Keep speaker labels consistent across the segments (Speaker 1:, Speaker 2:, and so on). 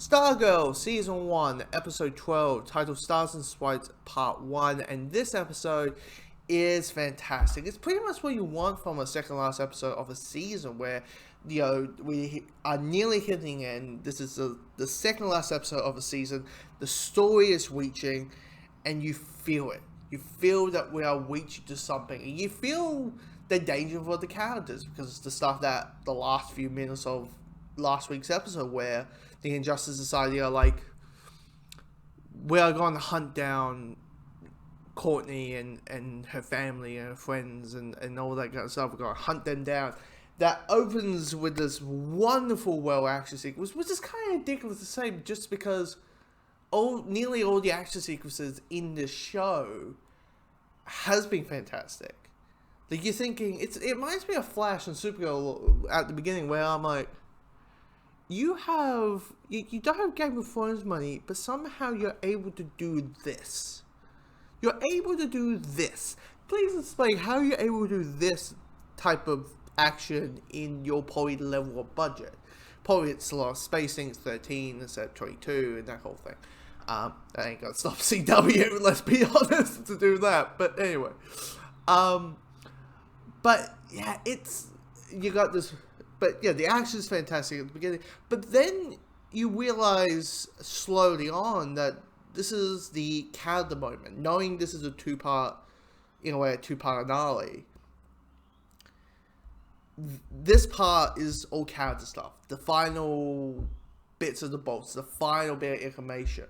Speaker 1: Stargirl Season 1, Episode 12, titled Stars and Sprites Part 1, and this episode is fantastic. It's pretty much what you want from a second last episode of a season where, we are nearly hitting end. This is the second last episode of a season. The story is reaching, and you feel it. You feel that we are reaching to something, and you feel the danger for the characters because it's the stuff that the last few minutes of last week's episode where the Injustice Society are like, we are going to hunt down Courtney and her family and her friends and all that kind of stuff. We're going to hunt them down. That opens with this wonderful action sequence, which is kind of ridiculous to say just because nearly all the action sequences in the show has been fantastic. Like, you're thinking, it reminds me of Flash and Supergirl at the beginning where I'm like, you don't have Game of Thrones money, but somehow you're able to do this. You're able to do this. Please explain how you're able to do this type of action in your probably level of budget. Probably it's a lot of spacing, it's 13 instead of 22 and that whole thing. I ain't gonna stop CW, let's be honest, to do that. But anyway. But yeah, you got this. But yeah, the action is fantastic at the beginning. But then you realize slowly on that this is the character moment. Knowing this is a two-part finale. This part is all character stuff. The final bits of the bolts. The final bit of information.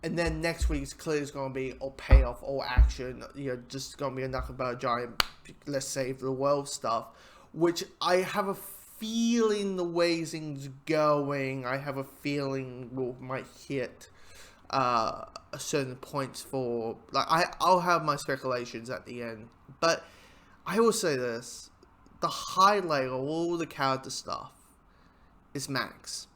Speaker 1: And then next week's clearly is going to be all payoff, all action. Just going to be nothing but a giant, let's save the world stuff. Which I have a feeling the way things going, I have a feeling might hit a certain points for. Like I'll have my speculations at the end, but I will say this: the highlight of all the character stuff is Max.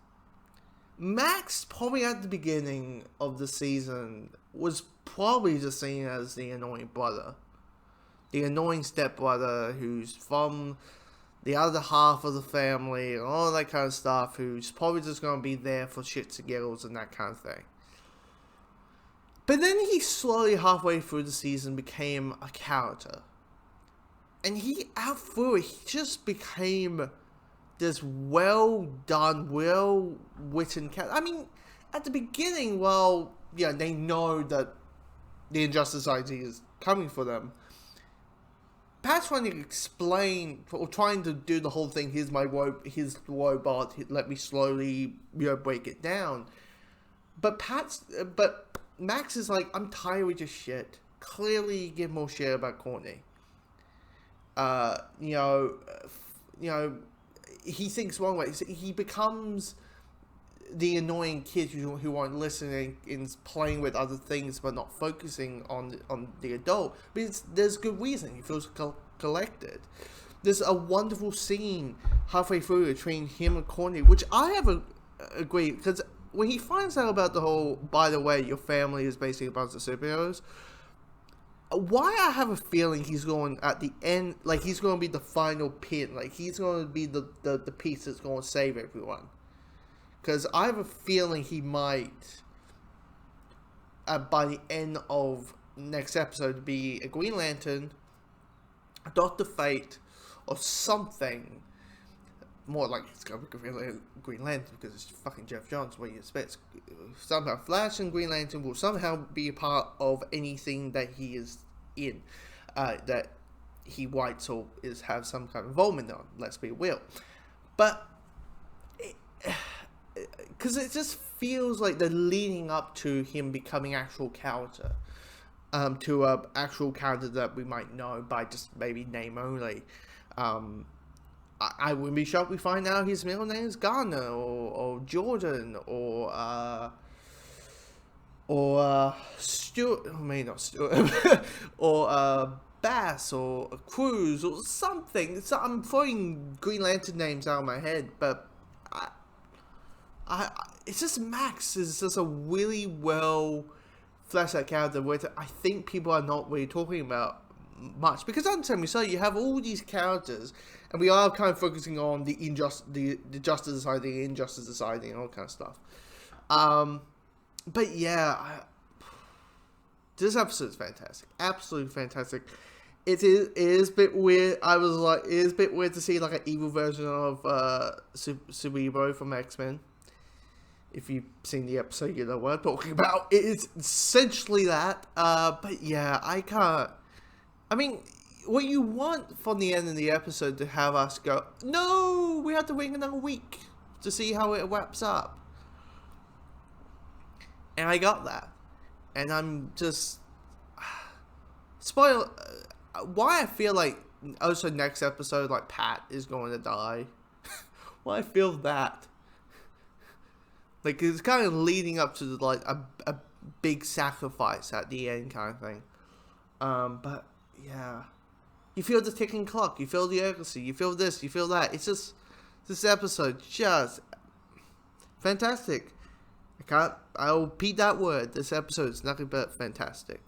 Speaker 1: Max, probably at the beginning of the season, was probably just seen as the annoying brother. The annoying stepbrother who's from the other half of the family and all that kind of stuff, who's probably just going to be there for shits and giggles and that kind of thing. But then he slowly, halfway through the season, became a character. And he just became this well-done, well-written character. I mean, at the beginning, they know that the Injustice Society is coming for them. Pat's trying to explain, or trying to do the whole thing, here's robot, let me slowly, break it down. But Max is like, I'm tired of this shit. Clearly give more shit about Courtney. He thinks one way. He becomes the annoying kid who won't listen and is playing with other things but not focusing on the adult. But there's good reason. He feels collected. There's a wonderful scene halfway through between him and Courtney, which I have agreed, because when he finds out about the whole, by the way, your family is basically a bunch of superheroes, why I have a feeling he's going at the end, like he's going to be the final pin, like he's going to be the piece that's going to save everyone. Because I have a feeling he might, by the end of next episode, be a Green Lantern, a Dr. Fate, or something. More like it's going to be Green Lantern because it's fucking Jeff Johns. What you expect? Somehow Flash and Green Lantern will somehow be a part of anything that he is in, that he writes or have some kind of involvement on. Let's be real, but because it just feels like they're leading up to him becoming actual character, to a actual character that we might know by just maybe name only. I wouldn't be shocked we find out his middle name is Garner or Jordan or Stuart, maybe not Stuart, or Bass or Cruz or something. So I'm throwing Green Lantern names out of my head, but it's just Max is just a really well fleshed out character, which I think people are not really talking about much, because on time we saw you have all these characters, and we are kind of focusing on the justice society, the injustice society, and all kind of stuff. But yeah, this episode is fantastic, absolutely fantastic. It is a bit weird. I was like, it is a bit weird to see like an evil version of Cerebro from X-Men. If you've seen the episode, you know what I'm talking about. It is essentially that. But yeah, I can't. I mean, what you want from the end of the episode to have us go, no, we have to wait another week to see how it wraps up. And I got that. And I'm just... Spoil... why I feel like also next episode, like, Pat is going to die. Why I feel that. Like, it's kind of leading up to, like, a big sacrifice at the end kind of thing. But, yeah. You feel the ticking clock. You feel the urgency. You feel this. You feel that. It's just... This episode just... fantastic. I'll repeat that word. This episode is nothing but fantastic.